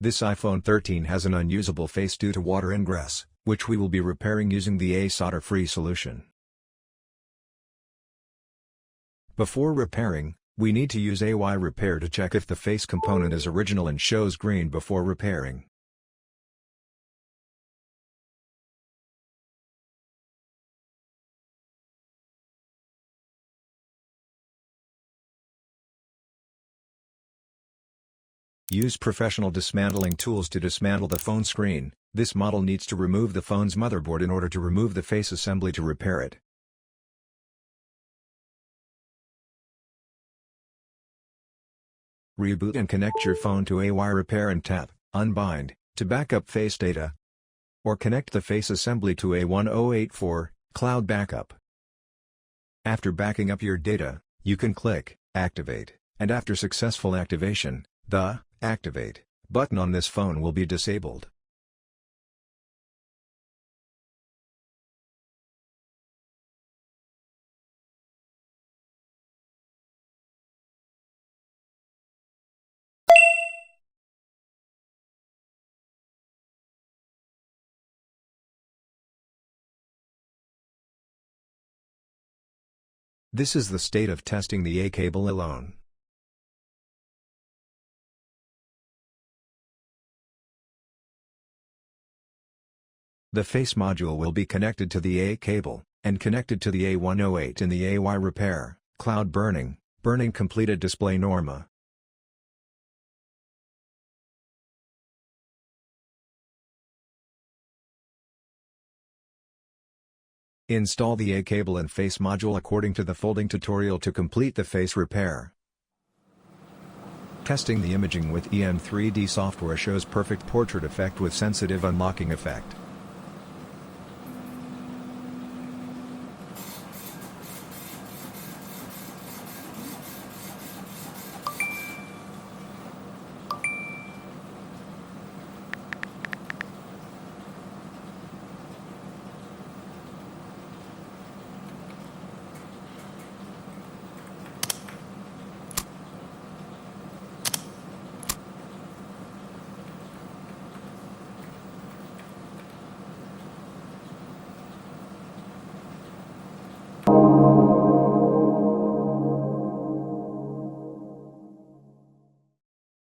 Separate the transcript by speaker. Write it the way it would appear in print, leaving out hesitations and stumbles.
Speaker 1: This iPhone 13 has an unusable face due to water ingress, which we will be repairing using the solder-free solution. Before repairing, we need to use AY Repair to check if the face component is original and shows green before repairing. Use professional dismantling tools to dismantle the phone screen. This model needs to remove the phone's motherboard in order to remove the face assembly to repair it. Reboot and connect your phone to AY Repair and tap Unbind to backup face data. Or connect the face assembly to A1084 Cloud Backup. After backing up your data, you can click Activate, and after successful activation, the Activate button on this phone will be disabled. This is the state of testing the A cable alone. The face module will be connected to the A cable, and connected to the A108 in the AY Repair, Cloud Burning completed display Norma. Install the A cable and face module according to the folding tutorial to complete the face repair. Testing the imaging with EM3D software shows perfect portrait effect with sensitive unlocking effect.